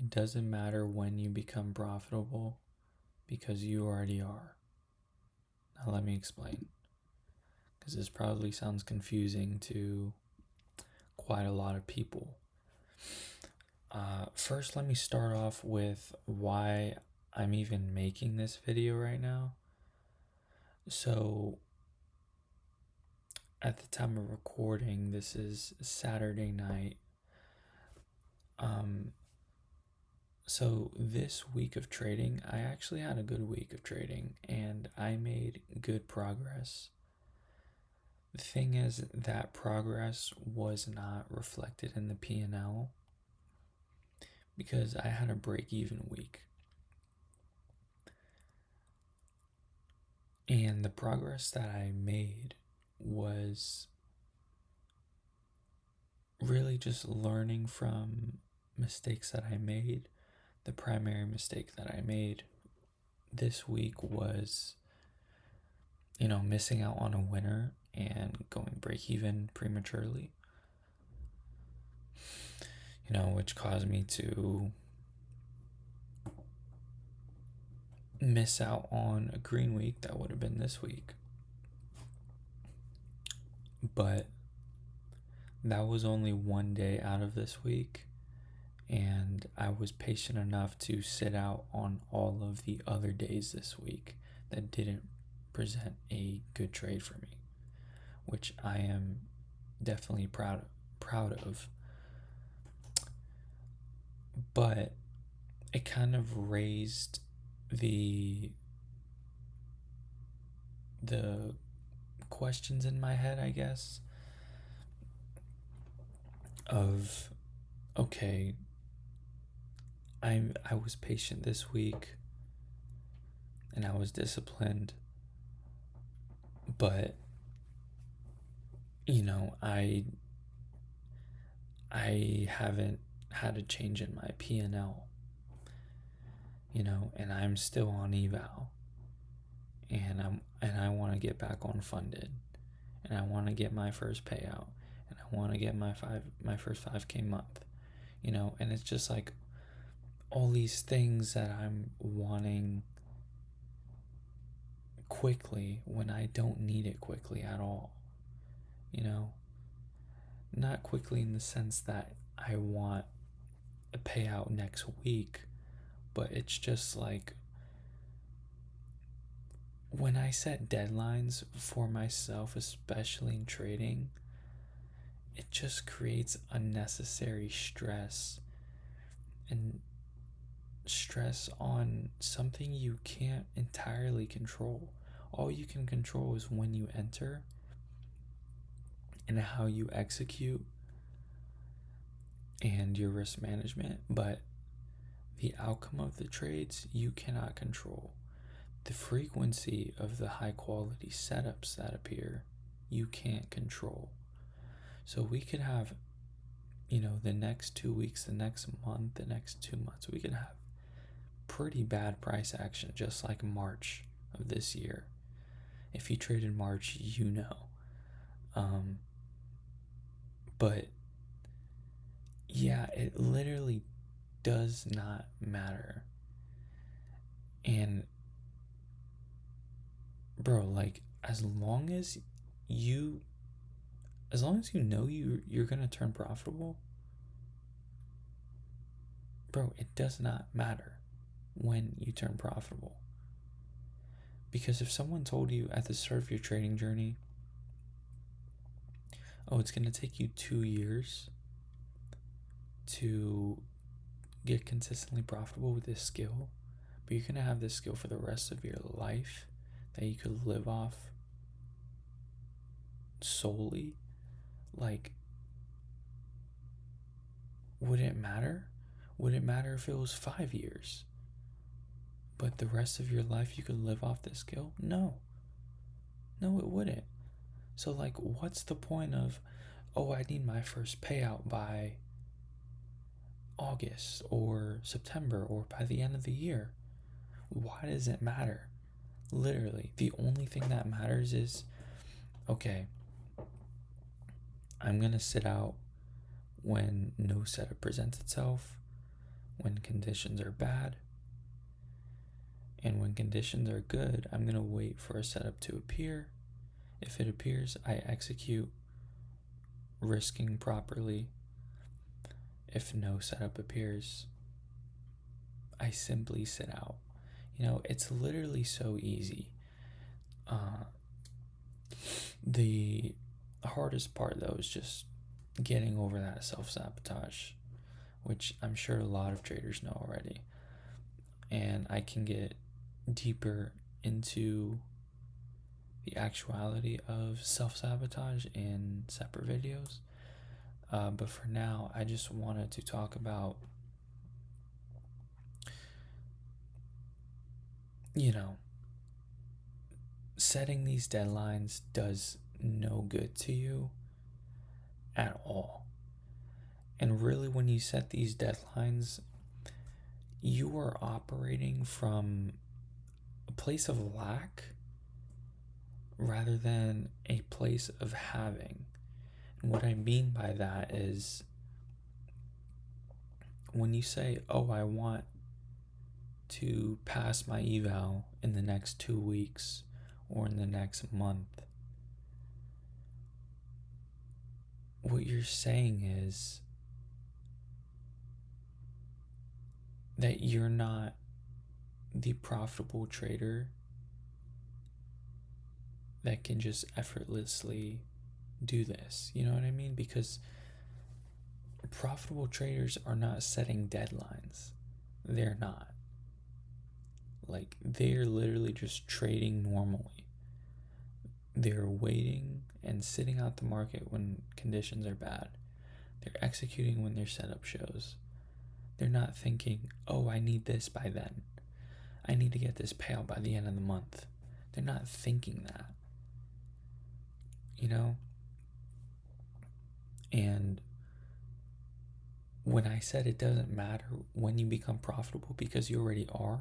It doesn't matter when you become profitable because you already are. Now, let me explain, because this probably sounds confusing to quite a lot of people. First, let me start off with why I'm even making this video right now. So, at the time of recording, this is Saturday night. So this week of trading, I actually had a good week of trading and I made good progress. The thing is that progress was not reflected in the P&L because I had a break-even week. And the progress that I made was really just learning from mistakes that I made. The primary mistake that I made this week was, missing out on a winner and going break even prematurely, which caused me to miss out on a green week that would have been this week. But that was only one day out of this week, and I was patient enough to sit out on all of the other days this week that didn't present a good trade for me, which I am definitely proud of. But it kind of raised the questions in my head, I guess, of okay, I was patient this week and I was disciplined, but I haven't had a change in my P&L, and I'm still on eval, and I want to get back on funded, and I want to get my first payout, and I want to get my first 5K month, and it's just like all these things that I'm wanting quickly when I don't need it quickly at all. Not quickly in the sense that I want a payout next week, but it's just like when I set deadlines for myself, especially in trading, it just creates unnecessary stress and stress on something you can't entirely control. All you can control is when you enter and how you execute and your risk management, but the outcome of the trades you cannot control. The frequency of the high quality setups that appear you can't control. So we could have, the next 2 weeks, the next month, the next 2 months, we could have pretty bad price action, just like March of this year. If you trade in March, but yeah, it literally does not matter. And bro, like as long as you know you're gonna turn profitable, bro, it does not matter when you turn profitable. Because if someone told you at the start of your trading journey, oh, it's gonna take you 2 years to get consistently profitable with this skill, but you're gonna have this skill for the rest of your life that you could live off solely, like, would it matter? Would it matter if it was 5 years, but the rest of your life you could live off this skill? No, it wouldn't. So like, what's the point of, oh, I need my first payout by August or September or by the end of the year? Why does it matter? Literally, the only thing that matters is, okay, I'm gonna sit out when no setup presents itself, when conditions are bad. And when conditions are good, I'm going to wait for a setup to appear. If it appears, I execute, risking properly. If no setup appears, I simply sit out. It's literally so easy. The hardest part, though, is just getting over that self-sabotage, which I'm sure a lot of traders know already. And I can get deeper into the actuality of self-sabotage in separate videos. But for now, I just wanted to talk about, setting these deadlines does no good to you at all. And really, when you set these deadlines, you are operating from a place of lack rather than a place of having. And what I mean by that is, when you say, oh, I want to pass my eval in the next 2 weeks or in the next month, what you're saying is that you're not the profitable trader that can just effortlessly do this. You know what I mean? Because profitable traders are not setting deadlines. They're not. Like, they're literally just trading normally. They're waiting and sitting out the market when conditions are bad. They're executing when their setup shows. They're not thinking, oh, I need this by then. I need to get this payout by the end of the month. They're not thinking that. And when I said it doesn't matter when you become profitable because you already are,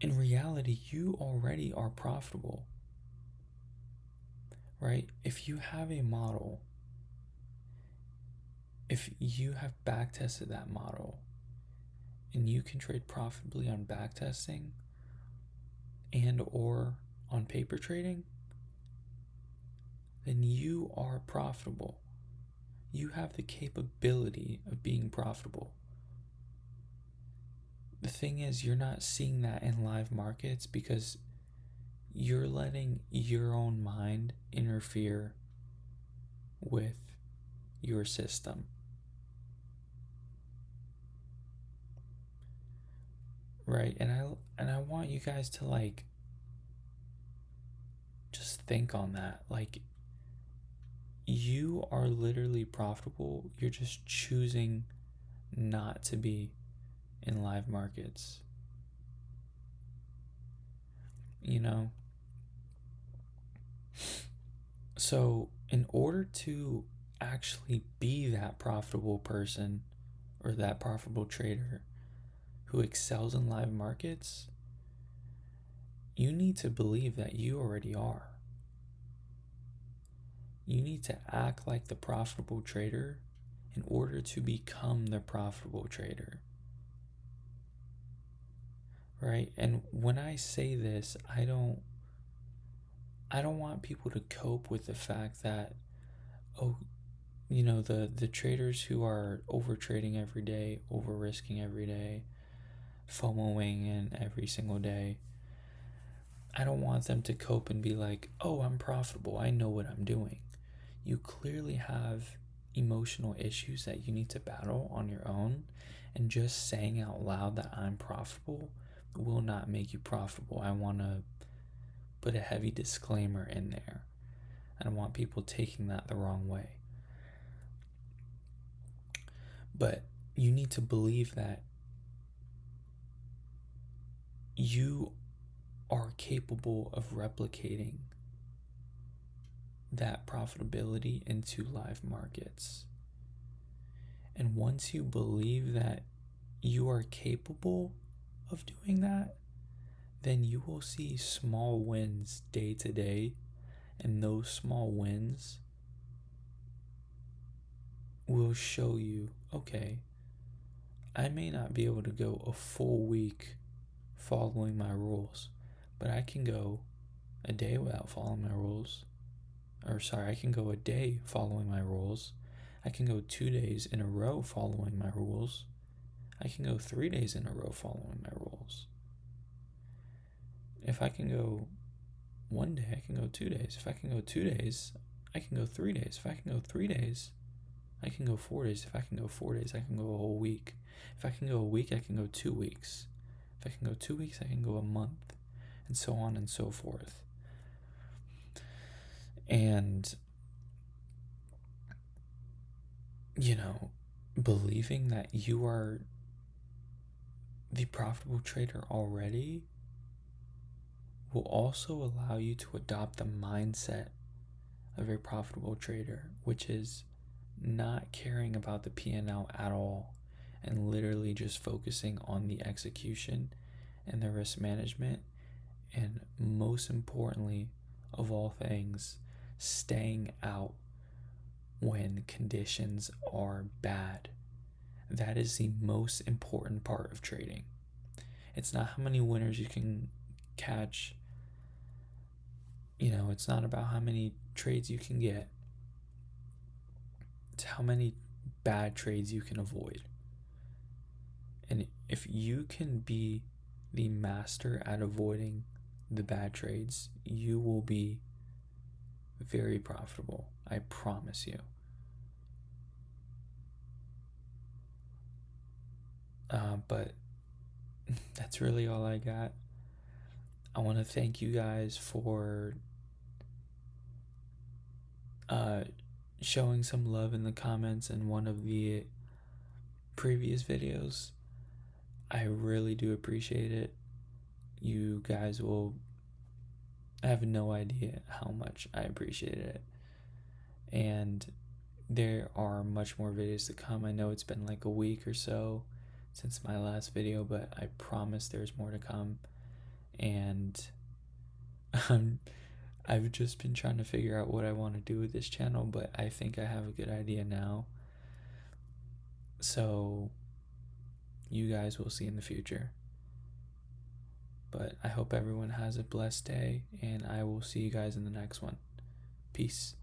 in reality, you already are profitable, right? If you have a model, if you have backtested that model and you can trade profitably on backtesting and or on paper trading, then you are profitable. You have the capability of being profitable. The thing is, you're not seeing that in live markets because you're letting your own mind interfere with your system. Right? And I want you guys to just think on that. You are literally profitable. You're just choosing not to be in live markets. So in order to actually be that profitable person or that profitable trader who excels in live markets, you need to believe that you already are. You need to act like the profitable trader in order to become the profitable trader. Right? And when I say this, I don't want people to cope with the fact that, the traders who are over trading every day, over risking every day, FOMOing in every single day, I don't want them to cope and be like, oh, I'm profitable, I know what I'm doing. You clearly have emotional issues that you need to battle on your own, and just saying out loud that I'm profitable will not make you profitable. I want to put a heavy disclaimer in there. I don't want people taking that the wrong way. But you need to believe that you are capable of replicating that profitability into live markets. And once you believe that you are capable of doing that, then you will see small wins day to day, and those small wins will show you, okay, I may not be able to go a full week following my rules, but I can go a day without following my rules. Or, sorry, I can go a day following my rules. I can go 2 days in a row following my rules. I can go 3 days in a row following my rules. If I can go 1 day, I can go 2 days. If I can go 2 days, I can go 3 days. If I can go 3 days, I can go 4 days. If I can go 4 days, I can go a whole week. If I can go a week, I can go 2 weeks. If I can go 2 weeks, I can go a month, and so on and so forth. And, believing that you are the profitable trader already will also allow you to adopt the mindset of a profitable trader, which is not caring about the P&L at all and literally just focusing on the execution and the risk management, and most importantly of all things, staying out when conditions are bad. That is the most important part of trading. It's not how many winners you can catch. It's not about how many trades you can get. It's how many bad trades you can avoid. And if you can be the master at avoiding the bad trades, you will be very profitable. I promise you. But that's really all I got. I want to thank you guys for showing some love in the comments in one of the previous videos. I really do appreciate it. You guys will have no idea how much I appreciate it. And there are much more videos to come. I know it's been like a week or so since my last video, but I promise there's more to come. And I've just been trying to figure out what I want to do with this channel, but I think I have a good idea now. So you guys will see in the future. But I hope everyone has a blessed day, and I will see you guys in the next one. Peace.